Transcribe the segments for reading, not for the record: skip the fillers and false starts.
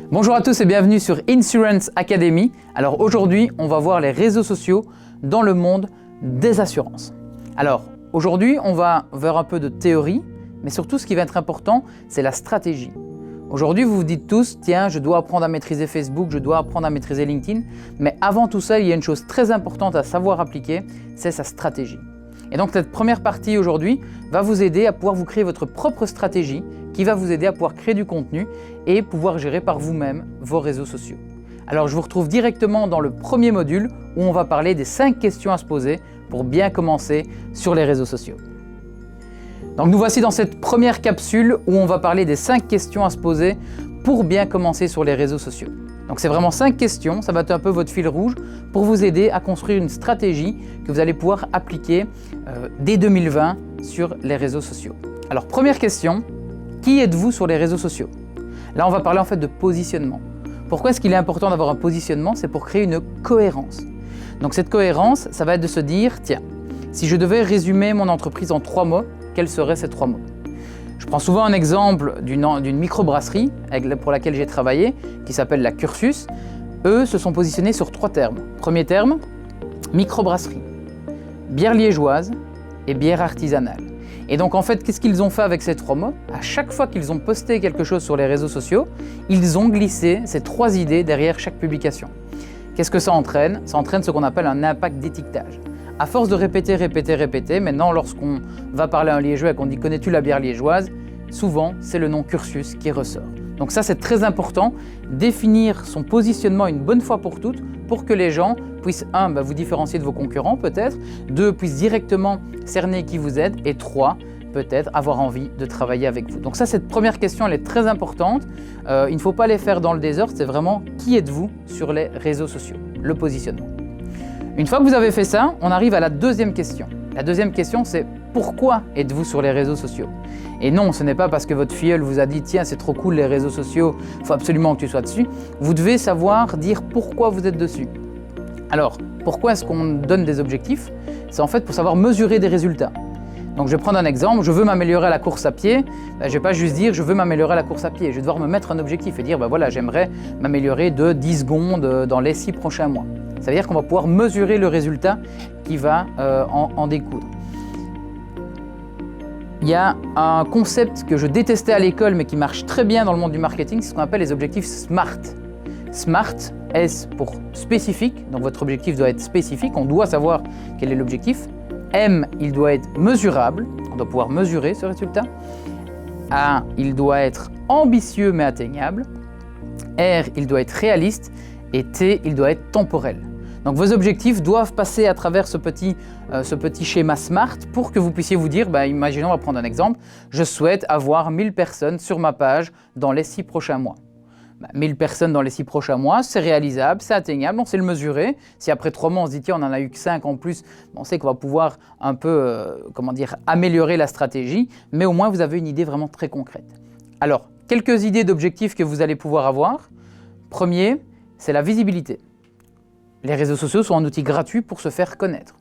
Bonjour à tous et bienvenue sur Insurance Academy. Alors aujourd'hui, on va voir les réseaux sociaux dans le monde des assurances. Alors aujourd'hui, on va vers un peu de théorie, mais surtout ce qui va être important, c'est la stratégie. Aujourd'hui, vous vous dites tous, tiens, je dois apprendre à maîtriser Facebook, je dois apprendre à maîtriser LinkedIn, mais avant tout ça, il y a une chose très importante à savoir appliquer, c'est sa stratégie. Et donc cette première partie aujourd'hui va vous aider à pouvoir vous créer votre propre stratégie qui va vous aider à pouvoir créer du contenu et pouvoir gérer par vous-même vos réseaux sociaux. Alors je vous retrouve directement dans le premier module où on va parler des 5 questions à se poser pour bien commencer sur les réseaux sociaux. Donc nous voici dans cette première capsule où on va parler des 5 questions à se poser pour bien commencer sur les réseaux sociaux. Donc c'est vraiment 5 questions, ça va être un peu votre fil rouge pour vous aider à construire une stratégie que vous allez pouvoir appliquer dès 2020 sur les réseaux sociaux. Alors première question, qui êtes-vous sur les réseaux sociaux? Là on va parler en fait de positionnement. Pourquoi est-ce qu'il est important d'avoir un positionnement? C'est pour créer une cohérence. Donc cette cohérence, ça va être de se dire, tiens, si je devais résumer mon entreprise en 3 mots, quels seraient ces 3 mots? Je prends souvent un exemple d'une microbrasserie pour laquelle j'ai travaillé, qui s'appelle la Cursus. Eux se sont positionnés sur 3 termes. Premier terme, microbrasserie, bière liégeoise et bière artisanale. Et donc en fait, qu'est-ce qu'ils ont fait avec ces 3 mots? À chaque fois qu'ils ont posté quelque chose sur les réseaux sociaux, ils ont glissé ces 3 idées derrière chaque publication. Qu'est-ce que ça entraîne? Ça entraîne ce qu'on appelle un impact d'étiquetage. À force de répéter, maintenant lorsqu'on va parler à un liégeois et qu'on dit « connais-tu la bière liégeoise ?» souvent c'est le nom Cursus qui ressort. Donc ça c'est très important, définir son positionnement une bonne fois pour toutes pour que les gens puissent 1. Vous différencier de vos concurrents peut-être, 2. puissent directement cerner qui vous êtes et 3. peut-être avoir envie de travailler avec vous. Donc ça, cette première question elle est très importante, il ne faut pas les faire dans le désordre, c'est vraiment qui êtes-vous sur les réseaux sociaux, le positionnement. Une fois que vous avez fait ça, on arrive à la deuxième question. La deuxième question, c'est pourquoi êtes-vous sur les réseaux sociaux? Et non, ce n'est pas parce que votre filleul vous a dit « tiens, c'est trop cool les réseaux sociaux, il faut absolument que tu sois dessus ». Vous devez savoir dire pourquoi vous êtes dessus. Alors, pourquoi est-ce qu'on donne des objectifs? C'est en fait pour savoir mesurer des résultats. Donc je vais prendre un exemple, je veux m'améliorer à la course à pied, je ne vais pas juste dire je veux m'améliorer à la course à pied, je vais devoir me mettre un objectif et dire voilà, j'aimerais m'améliorer de 10 secondes dans les 6 prochains mois. Ça veut dire qu'on va pouvoir mesurer le résultat qui va en découdre. Il y a un concept que je détestais à l'école mais qui marche très bien dans le monde du marketing, c'est ce qu'on appelle les objectifs SMART. SMART, S pour spécifique, donc votre objectif doit être spécifique, on doit savoir quel est l'objectif. M, il doit être mesurable, on doit pouvoir mesurer ce résultat. A, il doit être ambitieux mais atteignable. R, il doit être réaliste. Et T, il doit être temporel. Donc vos objectifs doivent passer à travers ce petit schéma SMART pour que vous puissiez vous dire, imaginons, on va prendre un exemple, je souhaite avoir 1000 personnes sur ma page dans les 6 prochains mois. 1000 personnes dans les 6 prochains mois, c'est réalisable, c'est atteignable, on sait le mesurer. Si après 3 mois on se dit tiens, on n'en a eu que 5 en plus, on sait qu'on va pouvoir un peu améliorer la stratégie, mais au moins vous avez une idée vraiment très concrète. Alors, quelques idées d'objectifs que vous allez pouvoir avoir. Premier, c'est la visibilité. Les réseaux sociaux sont un outil gratuit pour se faire connaître.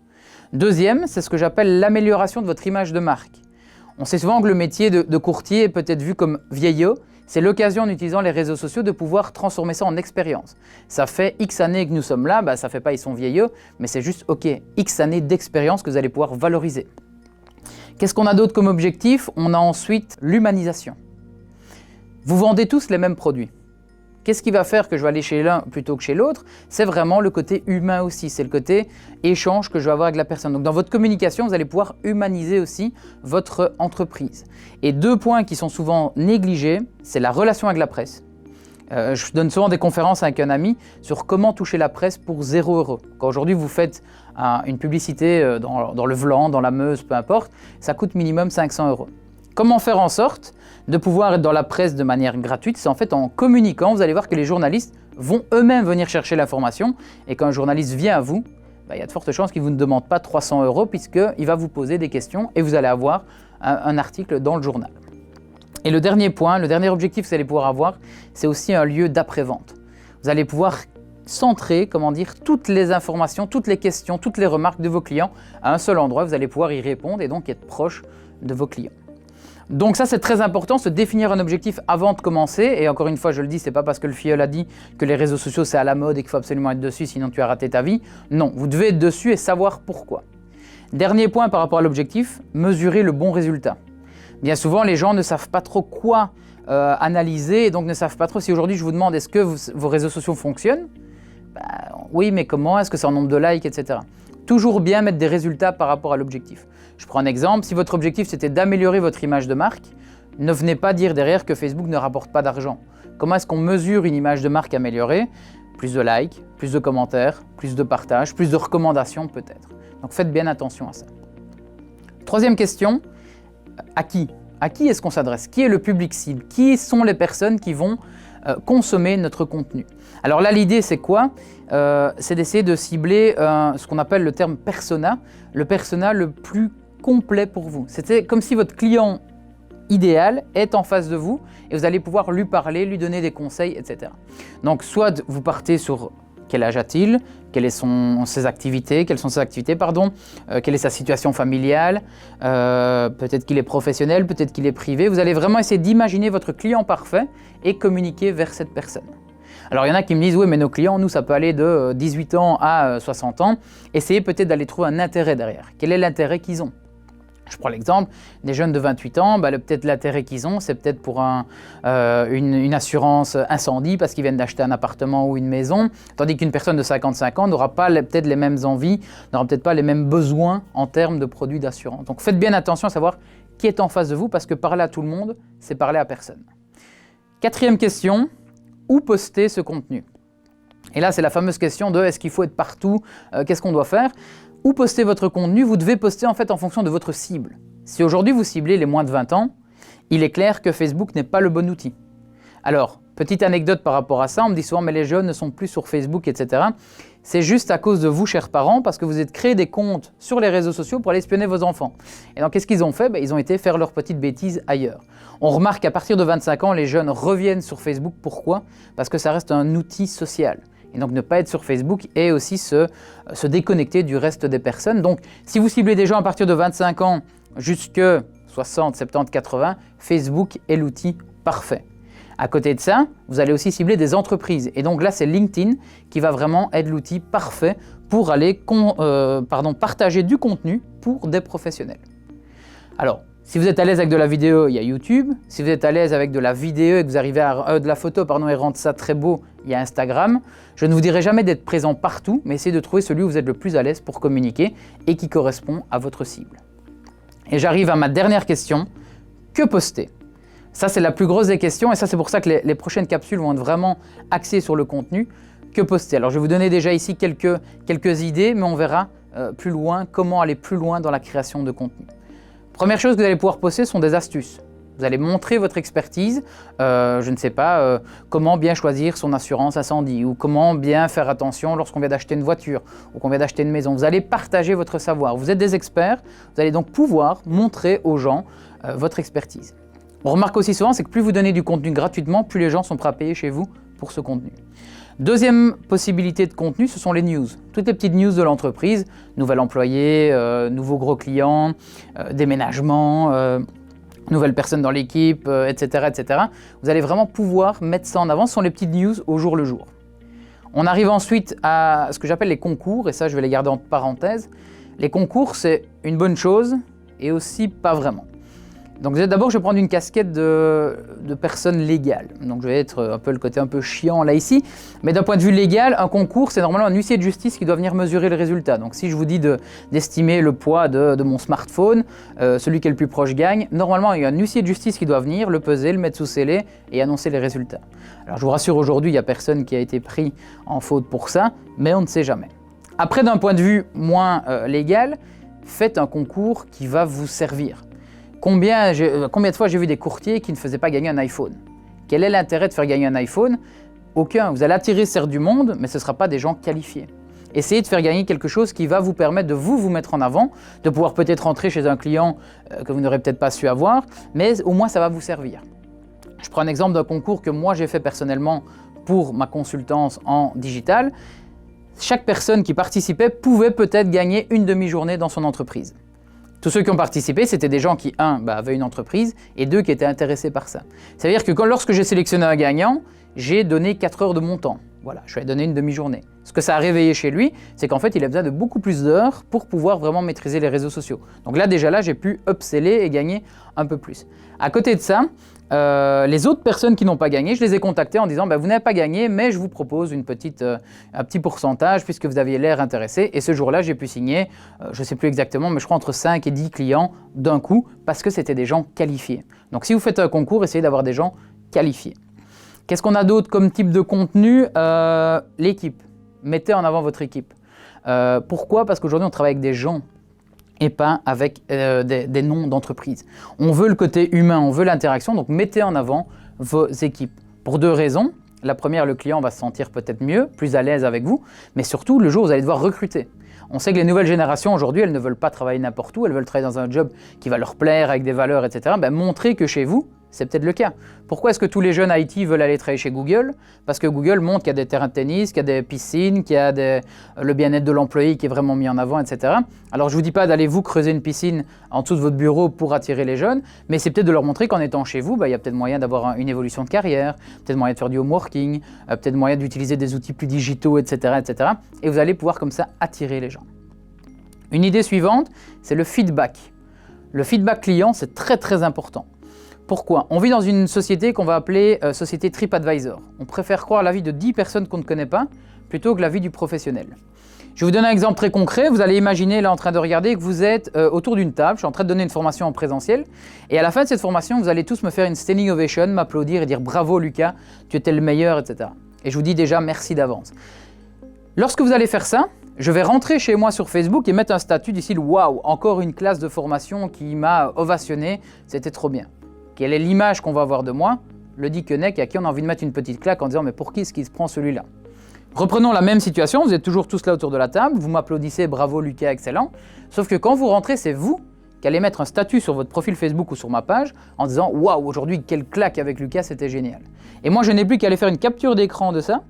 Deuxième, c'est ce que j'appelle l'amélioration de votre image de marque. On sait souvent que le métier de courtier est peut-être vu comme vieillot. C'est l'occasion en utilisant les réseaux sociaux de pouvoir transformer ça en expérience. Ça fait X années que nous sommes là, ça fait pas ils sont vieillots, mais c'est juste ok, X années d'expérience que vous allez pouvoir valoriser. Qu'est-ce qu'on a d'autre comme objectif? On a ensuite l'humanisation. Vous vendez tous les mêmes produits. Qu'est-ce qui va faire que je vais aller chez l'un plutôt que chez l'autre? C'est vraiment le côté humain aussi, c'est le côté échange que je vais avoir avec la personne. Donc dans votre communication, vous allez pouvoir humaniser aussi votre entreprise. Et 2 points qui sont souvent négligés, c'est la relation avec la presse. Je donne souvent des conférences avec un ami sur comment toucher la presse pour 0 €. Quand aujourd'hui vous faites une publicité dans le Vlan, dans la Meuse, peu importe, ça coûte minimum 500 €. Comment faire en sorte de pouvoir être dans la presse de manière gratuite? C'est en fait en communiquant, vous allez voir que les journalistes vont eux-mêmes venir chercher l'information et quand un journaliste vient à vous, il y a de fortes chances qu'il ne vous demande pas 300 € puisqu'il va vous poser des questions et vous allez avoir un article dans le journal. Et le dernier point, le dernier objectif que vous allez pouvoir avoir, c'est aussi un lieu d'après-vente. Vous allez pouvoir centrer, comment dire, toutes les informations, toutes les questions, toutes les remarques de vos clients à un seul endroit. Vous allez pouvoir y répondre et donc être proche de vos clients. Donc ça, c'est très important, se définir un objectif avant de commencer. Et encore une fois, je le dis, c'est pas parce que le filleul a dit que les réseaux sociaux c'est à la mode et qu'il faut absolument être dessus, sinon tu as raté ta vie. Non, vous devez être dessus et savoir pourquoi. Dernier point par rapport à l'objectif, mesurer le bon résultat. Bien souvent, les gens ne savent pas trop quoi analyser et donc ne savent pas trop si aujourd'hui je vous demande est-ce que vos réseaux sociaux fonctionnent ? Oui, mais comment ? Est-ce que c'est en nombre de likes, etc. Toujours bien mettre des résultats par rapport à l'objectif. Je prends un exemple, si votre objectif c'était d'améliorer votre image de marque, ne venez pas dire derrière que Facebook ne rapporte pas d'argent. Comment est-ce qu'on mesure une image de marque améliorée ? Plus de likes, plus de commentaires, plus de partages, plus de recommandations peut-être. Donc faites bien attention à ça. Troisième question, à qui ? À qui est-ce qu'on s'adresse ? Qui est le public cible ? Qui sont les personnes qui vont consommer notre contenu ? Alors là, l'idée, c'est quoi ? C'est d'essayer de cibler ce qu'on appelle le terme persona, le persona le plus complet pour vous. C'est comme si votre client idéal est en face de vous et vous allez pouvoir lui parler, lui donner des conseils, etc. Donc, soit vous partez sur quel âge a-t-il, quelles sont ses activités, quelle est sa situation familiale, peut-être qu'il est professionnel, peut-être qu'il est privé. Vous allez vraiment essayer d'imaginer votre client parfait et communiquer vers cette personne. Alors il y en a qui me disent, oui mais nos clients, nous ça peut aller de 18 ans à 60 ans. Essayez peut-être d'aller trouver un intérêt derrière. Quel est l'intérêt qu'ils ont ? Je prends l'exemple des jeunes de 28 ans, peut-être l'intérêt qu'ils ont, c'est peut-être pour une assurance incendie parce qu'ils viennent d'acheter un appartement ou une maison, tandis qu'une personne de 55 ans n'aura pas peut-être les mêmes envies, n'aura peut-être pas les mêmes besoins en termes de produits d'assurance. Donc faites bien attention à savoir qui est en face de vous parce que parler à tout le monde, c'est parler à personne. Quatrième question, où poster ce contenu ? Et là, c'est la fameuse question de est-ce qu'il faut être partout, qu'est-ce qu'on doit faire ? Où poster votre contenu, vous devez poster en fait en fonction de votre cible. Si aujourd'hui vous ciblez les moins de 20 ans, il est clair que Facebook n'est pas le bon outil. Alors, petite anecdote par rapport à ça, on me dit souvent mais les jeunes ne sont plus sur Facebook, etc. C'est juste à cause de vous, chers parents, parce que vous êtes créé des comptes sur les réseaux sociaux pour aller espionner vos enfants. Et donc, qu'est-ce qu'ils ont fait ? Ils ont été faire leurs petites bêtises ailleurs. On remarque qu'à partir de 25 ans, les jeunes reviennent sur Facebook. Pourquoi ? Parce que ça reste un outil social. Et donc, ne pas être sur Facebook et aussi se déconnecter du reste des personnes. Donc, si vous ciblez des gens à partir de 25 ans jusque 60, 70, 80, Facebook est l'outil parfait. À côté de ça, vous allez aussi cibler des entreprises. Et donc là, c'est LinkedIn qui va vraiment être l'outil parfait pour aller partager du contenu pour des professionnels. Alors, si vous êtes à l'aise avec de la vidéo, il y a YouTube. Si vous êtes à l'aise avec de la vidéo et que vous arrivez à de la photo, et rendre ça très beau, il y a Instagram. Je ne vous dirai jamais d'être présent partout, mais essayez de trouver celui où vous êtes le plus à l'aise pour communiquer et qui correspond à votre cible. Et j'arrive à ma dernière question. Que poster ? Ça, c'est la plus grosse des questions et ça, c'est pour ça que les prochaines capsules vont être vraiment axées sur le contenu. Que poster ? Alors, je vais vous donner déjà ici quelques idées, mais on verra plus loin comment aller plus loin dans la création de contenu. Première chose que vous allez pouvoir poster sont des astuces. Vous allez montrer votre expertise, je ne sais pas, comment bien choisir son assurance incendie ou comment bien faire attention lorsqu'on vient d'acheter une voiture ou qu'on vient d'acheter une maison. Vous allez partager votre savoir. Vous êtes des experts, vous allez donc pouvoir montrer aux gens votre expertise. On remarque aussi souvent, c'est que plus vous donnez du contenu gratuitement, plus les gens sont prêts à payer chez vous pour ce contenu. Deuxième possibilité de contenu, ce sont les news. Toutes les petites news de l'entreprise, nouvel employé, nouveau gros client, déménagement, nouvelles personnes dans l'équipe, etc., etc. Vous allez vraiment pouvoir mettre ça en avant. Ce sont les petites news au jour le jour. On arrive ensuite à ce que j'appelle les concours, et ça je vais les garder en parenthèse. Les concours, c'est une bonne chose et aussi pas vraiment. Donc d'abord, je vais prendre une casquette de personne légale. Donc je vais être un peu le côté un peu chiant là ici. Mais d'un point de vue légal, un concours, c'est normalement un huissier de justice qui doit venir mesurer le résultat. Donc si je vous dis d'estimer le poids de mon smartphone, celui qui est le plus proche gagne, normalement il y a un huissier de justice qui doit venir, le peser, le mettre sous scellé et annoncer les résultats. Alors je vous rassure, aujourd'hui, il n'y a personne qui a été pris en faute pour ça, mais on ne sait jamais. Après, d'un point de vue moins légal, faites un concours qui va vous servir. Combien de fois j'ai vu des courtiers qui ne faisaient pas gagner un iPhone ? Quel est l'intérêt de faire gagner un iPhone ? Aucun. Vous allez attirer certes du monde, mais ce ne sera pas des gens qualifiés. Essayez de faire gagner quelque chose qui va vous permettre de vous mettre en avant, de pouvoir peut-être rentrer chez un client que vous n'aurez peut-être pas su avoir, mais au moins ça va vous servir. Je prends un exemple d'un concours que moi j'ai fait personnellement pour ma consultance en digital, chaque personne qui participait pouvait peut-être gagner une demi-journée dans son entreprise. Tous ceux qui ont participé, c'était des gens qui, avaient une entreprise et 2, qui étaient intéressés par ça. Ça veut dire que lorsque j'ai sélectionné un gagnant, j'ai donné 4 heures de mon temps. Voilà, je lui ai donné une demi-journée. Ce que ça a réveillé chez lui, c'est qu'en fait, il a besoin de beaucoup plus d'heures pour pouvoir vraiment maîtriser les réseaux sociaux. Donc là, déjà j'ai pu upseller et gagner un peu plus. À côté de ça, les autres personnes qui n'ont pas gagné, je les ai contactées en disant vous n'avez pas gagné, mais je vous propose un petit pourcentage puisque vous aviez l'air intéressé. Et ce jour-là, j'ai pu signer, je ne sais plus exactement, mais je crois entre 5 et 10 clients d'un coup parce que c'était des gens qualifiés. Donc si vous faites un concours, essayez d'avoir des gens qualifiés. Qu'est-ce qu'on a d'autre comme type de contenu? L'équipe. Mettez en avant votre équipe. Pourquoi? Parce qu'aujourd'hui, on travaille avec des gens et pas avec des noms d'entreprise. On veut le côté humain, on veut l'interaction, donc mettez en avant vos équipes. Pour 2 raisons. La première, le client va se sentir peut-être mieux, plus à l'aise avec vous, mais surtout, le jour où vous allez devoir recruter. On sait que les nouvelles générations, aujourd'hui, elles ne veulent pas travailler n'importe où, elles veulent travailler dans un job qui va leur plaire, avec des valeurs, etc. Montrez que chez vous, c'est peut-être le cas. Pourquoi est-ce que tous les jeunes IT veulent aller travailler chez Google? Parce que Google montre qu'il y a des terrains de tennis, qu'il y a des piscines, qu'il y a le bien-être de l'employé qui est vraiment mis en avant, etc. Alors je ne vous dis pas d'aller vous creuser une piscine en dessous de votre bureau pour attirer les jeunes, mais c'est peut-être de leur montrer qu'en étant chez vous, il y a peut-être moyen d'avoir une évolution de carrière, peut-être moyen de faire du home working, peut-être moyen d'utiliser des outils plus digitaux, etc., etc. Et vous allez pouvoir comme ça attirer les gens. Une idée suivante, c'est le feedback. Le feedback client, c'est très très important. Pourquoi? On vit dans une société qu'on va appeler société TripAdvisor. On préfère croire l'avis de 10 personnes qu'on ne connaît pas plutôt que l'avis du professionnel. Je vais vous donner un exemple très concret. Vous allez imaginer là en train de regarder que vous êtes autour d'une table. Je suis en train de donner une formation en présentiel. Et à la fin de cette formation, vous allez tous me faire une standing ovation, m'applaudir et dire bravo Lucas, tu étais le meilleur, etc. Et je vous dis déjà merci d'avance. Lorsque vous allez faire ça, je vais rentrer chez moi sur Facebook et mettre un statut du style waouh, encore une classe de formation qui m'a ovationné, c'était trop bien. Quelle est l'image qu'on va avoir de moi? Le Dickeneck à qui on a envie de mettre une petite claque en disant mais pour qui est-ce qu'il se prend celui-là? Reprenons la même situation, vous êtes toujours tous là autour de la table, vous m'applaudissez, bravo Lucas, excellent. Sauf que quand vous rentrez, c'est vous qui allez mettre un statut sur votre profil Facebook ou sur ma page en disant waouh, aujourd'hui quelle claque avec Lucas, c'était génial. Et moi je n'ai plus qu'à aller faire une capture d'écran de ça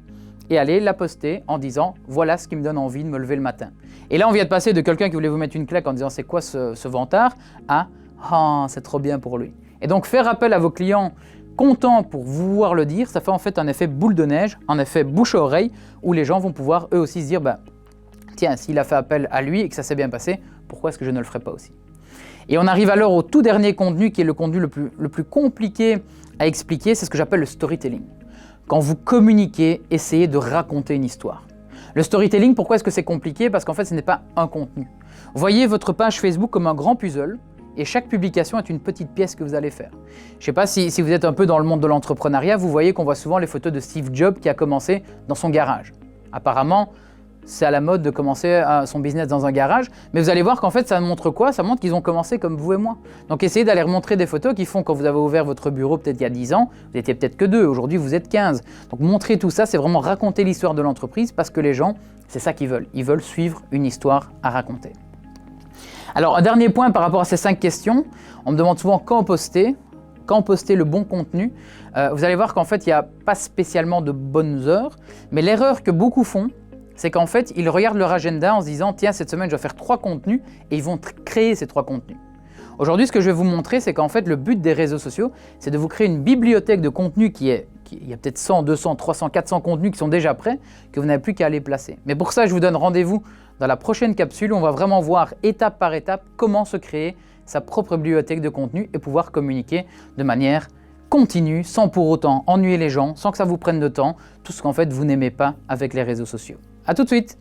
et aller la poster en disant voilà ce qui me donne envie de me lever le matin. Et là on vient de passer de quelqu'un qui voulait vous mettre une claque en disant c'est quoi ce vantard à ah c'est trop bien pour lui. Et donc faire appel à vos clients contents pour vous voir le dire, ça fait en fait un effet boule de neige, un effet bouche à oreille où les gens vont pouvoir eux aussi se dire tiens, s'il a fait appel à lui et que ça s'est bien passé, pourquoi est-ce que je ne le ferai pas aussi? Et on arrive alors au tout dernier contenu qui est le contenu le plus compliqué à expliquer, c'est ce que j'appelle le storytelling. Quand vous communiquez, essayez de raconter une histoire. Le storytelling, pourquoi est-ce que c'est compliqué? Parce qu'en fait, ce n'est pas un contenu. Voyez votre page Facebook comme un grand puzzle et chaque publication est une petite pièce que vous allez faire. Je ne sais pas si vous êtes un peu dans le monde de l'entrepreneuriat, vous voyez qu'on voit souvent les photos de Steve Jobs qui a commencé dans son garage. Apparemment, c'est à la mode de commencer son business dans un garage, mais vous allez voir qu'en fait, ça montre quoi? Ça montre qu'ils ont commencé comme vous et moi. Donc essayez d'aller remontrer des photos qui font quand vous avez ouvert votre bureau peut-être il y a 10 ans, vous n'étiez peut-être que 2, aujourd'hui vous êtes 15. Donc montrez tout ça, c'est vraiment raconter l'histoire de l'entreprise parce que les gens, c'est ça qu'ils veulent. Ils veulent suivre une histoire à raconter. Alors un dernier point par rapport à ces 5 questions, on me demande souvent quand poster le bon contenu. Vous allez voir qu'en fait, il n'y a pas spécialement de bonnes heures, mais l'erreur que beaucoup font, c'est qu'en fait, ils regardent leur agenda en se disant « Tiens, cette semaine, je vais faire 3 contenus » et ils vont créer ces 3 contenus. Aujourd'hui, ce que je vais vous montrer, c'est qu'en fait, le but des réseaux sociaux, c'est de vous créer une bibliothèque de contenus il y a peut-être 100, 200, 300, 400 contenus qui sont déjà prêts, que vous n'avez plus qu'à aller placer. Mais pour ça, je vous donne rendez-vous dans la prochaine capsule où on va vraiment voir étape par étape comment se créer sa propre bibliothèque de contenu et pouvoir communiquer de manière continue, sans pour autant ennuyer les gens, sans que ça vous prenne de temps, tout ce qu'en fait vous n'aimez pas avec les réseaux sociaux. À tout de suite!